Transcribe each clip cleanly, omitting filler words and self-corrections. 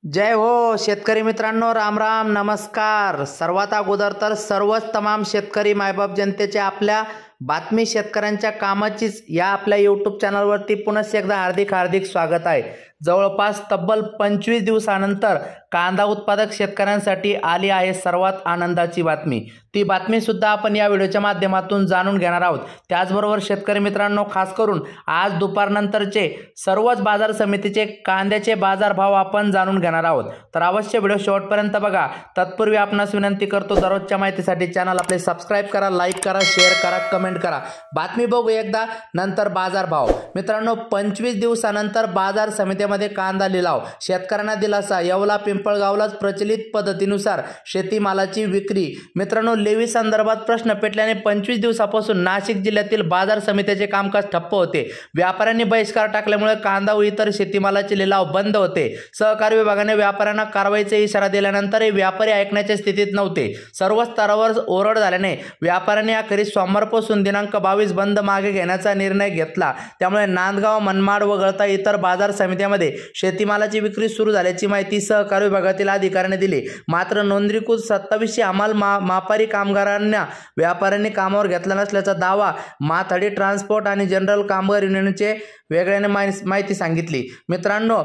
जय हो शेतकरी मित्रांनो, राम राम नमस्कार। सर्वात अगोदर तर सर्वच तमाम शेतकरी मायबाप जनतेचे आपल्या बातमी शेतकऱ्यांच्या कामाचीच या आपल्या यूट्यूब चॅनलवरती पुन्हा एकदा हार्दिक स्वागत आहे। जवळपास तब्बल 25 दिवसानंतर कांदा उत्पादक शेतकऱ्यांसाठी आली आहे सर्वात आनंदाची बातमी। ती बातमी सुद्धा आपण या व्हिडिओच्या माध्यमातून जाणून घेणार आहोत। त्याचबरोबर शेतकरी मित्रांनो, खास करून आज दुपारनंतरचे सर्वच बाजार समितीचे कांद्याचे बाजारभाव आपण जाणून घेणार आहोत, तर अवश्य व्हिडिओ शेवटपर्यंत बघा। तत्पूर्वी आपणास विनंती करतो, दररोजच्या माहितीसाठी चॅनल आपले सबस्क्राइब करा, लाईक करा, शेअर करा, कमेंट करा। बातमी बघू एकदा, नंतर बाजारभाव। मित्रांनो, 25 दिवसानंतर बाजार समितीमध्ये कांदा लिलाव, शेतकऱ्यांना दिलासा। येवला पिंपळगावलाच प्रचलित पद्धतीनुसार शेतीमालाची विक्री। मित्रांनो, लेवी संदर्भात प्रश्न पेटल्याने 25 दिवसापासून नाशिक जिल्ह्यातील बाजार समितीचे कामकाज ठप्प होते। व्यापाऱ्यांनी बहिष्कार टाकल्यामुळे कांदा व इतर शेतीमालाचे लिलाव बंद होते। सहकारी विभागाने व्यापाऱ्यांना कारवाईचा इशारा दिल्यानंतरही व्यापारी ऐकण्याच्या स्थितीत नव्हते। सर्व स्तरावर ओरड झाल्याने व्यापाऱ्यांनी अखेरीस सोमवारपासून दिनांक 22 बंद मागे घेण्याचा निर्णय घेतला। त्यामुळे नांदगाव, मनमाड वगळता इतर बाजार समित्यांमध्ये शेतीमालाची विक्री सुरू झाल्याची माहिती सहकारी विभागातील अधिकाऱ्यांनी दिली। मात्र नोंदणीकृत 2700 हमाल मापारी कामगारांना व्यापाऱ्यांनी कामावर घेतला नसल्याचा दावा माथाडी ट्रान्सपोर्ट आणि जनरल कामगार युनियनचे वेगळ्याने माहिती सांगितली। मित्रांनो,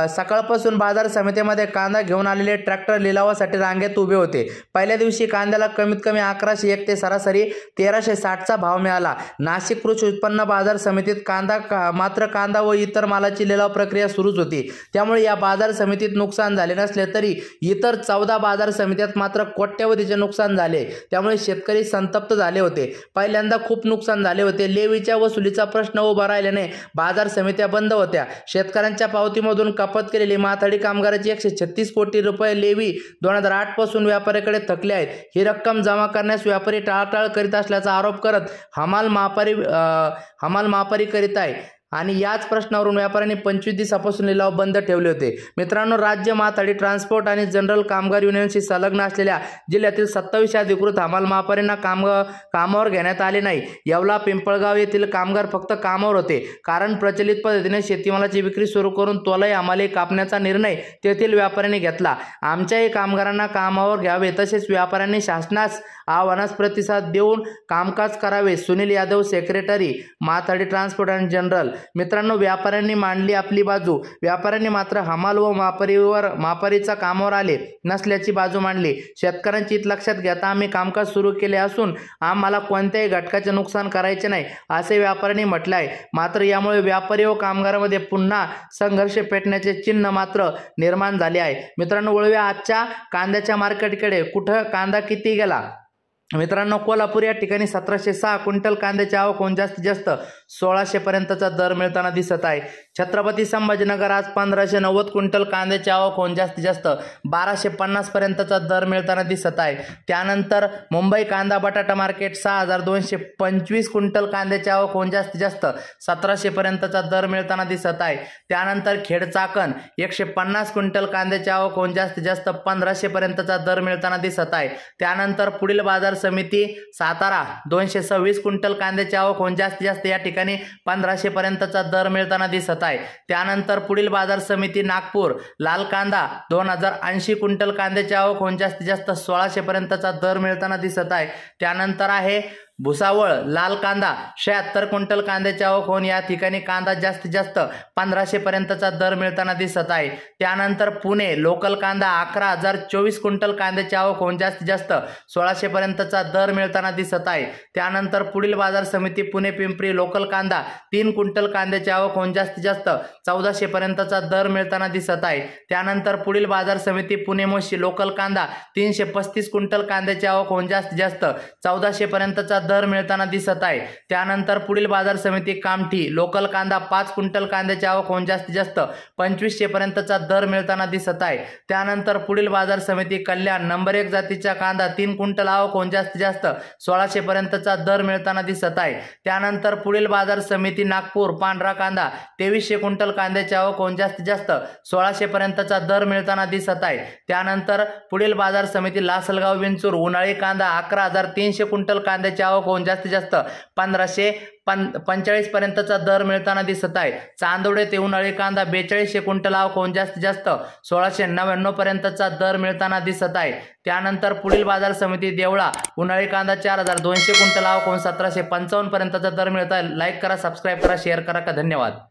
सकाळपासून बाजार समितीमध्ये कांदा घेऊन आलेले ट्रॅक्टर लिलावासाठी रांगेत उभे होते। पहिल्या दिवशी कांद्याला कमीत कमी 1101 ते सरासरी 1360चा भाव मिळाला। नाशिक कृषी उत्पन्न बाजार समितीत कांदा व इतर मालाची लिलाव प्रक्रिया सुरूच होती। त्यामुळे या बाजार समितीत नुकसान झाले नसले तरी इतर 14 बाजार समित्यात मात्र कोट्यवधीचे नुकसान झाले। त्यामुळे शेतकरी संतप्त झाले होते। पहिल्यांदा खूप नुकसान झाले होते। लेवीच्या वसुलीचा प्रश्न उभा राहिल्याने बाजार समित्या बंद होत्या। शेतकऱ्यांच्या पावतीमधून कपात केलेली माथाडी कामगाराची 136 कोटी रुपये लेवी 2008 पासून व्यापाऱ्याकडे थकले आहेत। ही रक्कम जमा करण्यास व्यापारी टाळाटाळ करीत असल्याचा आरोप करत हमाल मापारी करीत आहे आणि याच प्रश्नावरून व्यापाऱ्यांनी 25 दिवसापासून लिलाव बंद ठेवले होते। मित्रांनो, राज्य माथाडी ट्रान्सपोर्ट आणि जनरल कामगार युनियनशी संलग्न असलेल्या जिल्ह्यातील 27 अधिकृत हमाल मापारींना कामावर घेण्यात आले नाही। येवला पिंपळगाव येथील कामगार फक्त कामावर होते, कारण प्रचलित पद्धतीने शेतीमालाची विक्री सुरू करून तोलाई हमाली कापण्याचा निर्णय तेथील व्यापाऱ्यांनी घेतला। आमच्याही कामगारांना कामावर घ्यावे, तसेच व्यापाऱ्यांनी शासनास आव्हानास प्रतिसाद देऊन कामकाज करावे। सुनील यादव, सेक्रेटरी, माथाडी ट्रान्सपोर्ट आणि जनरल। मित्रांनो, व्यापाऱ्यांनी मांडली आपली बाजू। व्यापाऱ्यांनी मात्र हमाल व मापारीचा कामावर आले नसल्याची बाजू मांडली। शेतकऱ्यांची हित लक्षात घेता आम्ही कामकाज सुरू केले असून आम्हाला कोणत्याही घटकाचे नुकसान करायचे नाही, असे व्यापाऱ्यांनी म्हटले आहे। मात्र यामुळे व्यापारी व कामगारांमध्ये पुन्हा संघर्ष पेटण्याचे चिन्ह मात्र निर्माण झाले आहे। मित्रांनो, वळूया आजच्या कांद्याच्या मार्केटकडे। कुठं कांदा किती गेला? मित्रांनो, कोल्हापूर या ठिकाणी 1706 क्विंटल कांद्याची आवक होऊन जास्तीत जास्त 1600 पर्यंतचा दर मिळताना दिसत आहे। छत्रपती संभाजीनगर आज 1590 क्विंटल कांद्याची आवक होऊन जास्तीत जास्त 1250 पर्यंतचा दर मिळताना दिसत आहे। त्यानंतर मुंबई कांदा बटाटा मार्केट 6225 क्विंटल कांद्याची आवक होऊन जास्तीत जास्त 1700 पर्यंतचा दर मिळताना दिसत आहे। त्यानंतर खेड चाकण 150 क्विंटल कांद्याची आवक होऊन जास्तीत जास्त 1500 पर्यंतचा दर मिळताना दिसत आहे। त्यानंतर पुढील बाजार समिती सातारा 226 क्विंटल कांद्याची आवक होऊन जास्तीत जास्त या ठिकाणी 1500 पर्यंतचा दर मिळताना दिसत आहे। त्यानंतर पुढील बाजार समिती नागपूर लाल कांदा 2080 क्विंटल कांद्याची आवक होऊन जास्तीत जास्त 1600 पर्यंतचा दर मिळताना दिसत आहे। त्यानंतर आहे भुसावळ लाल कांदा 76 क्विंटल कांद्याची आवक होऊन या ठिकाणी कांदा जास्तीत जास्त 1500 पर्यंतचा दर मिळताना दिसत आहे। त्यानंतर पुणे लोकल कांदा 11024 क्विंटल कांद्याची आवक होऊन जास्तीत जास्त 1600 पर्यंतचा दर मिळताना दिसत आहे। त्यानंतर पुढील बाजार समिती पुणे पिंपरी लोकल कांदा 3 क्विंटल कांद्याची आवक होऊन जास्तीत जास्त 1400 पर्यंतचा दर मिळताना दिसत आहे। त्यानंतर पुढील बाजार समिती पुणे मोशी लोकल कांदा 335 क्विंटल कांद्याची आवक होऊन जास्तीत जास्त 1400 पर्यंतचा दर मिळताना दिसत आहे। त्यानंतर पुढील बाजार समिती कामठी लोकल कांदा 5 क्विंटल कांद्याची आवक होऊन जास्तीत जास्त 2500 पर्यंतचा दर मिळताना दिसत आहे। त्यानंतर पुढील बाजार समिती कल्याण नंबर 1 जातीचा कांदा 3 क्विंटल आवक होऊन जास्तीत जास्त 1600 पर्यंतचा दर मिळताना दिसत आहे। त्यानंतर पुढील बाजार समिती नागपूर पांढरा कांदा 2300 क्विंटल कांद्याची आवक होऊन जास्तीत जास्त 1600 पर्यंतचा दर मिळताना दिसत आहे। त्यानंतर पुढील बाजार समिती लासलगाव विंचूर उन्हाळी कांदा 11300 क्विंटल कांद्याची आवक आवक होऊन जास्तीत जास्त 1545 पर्यंतचा दर मिळताना दिसत आहे। चांदोड येथे उन्हाळी कांदा 4200 क्विंटल आवक होऊन जास्तीत जास्त 1699 पर्यंतचा दर मिळताना दिसत आहे। त्यानंतर पुढील बाजार समिती देवळा उन्हाळी कांदा 4200 क्विंटल आवक होऊन 1755 पर्यंतचा दर मिळत आहे। लाईक करा, सबस्क्राईब करा, शेअर करा. धन्यवाद।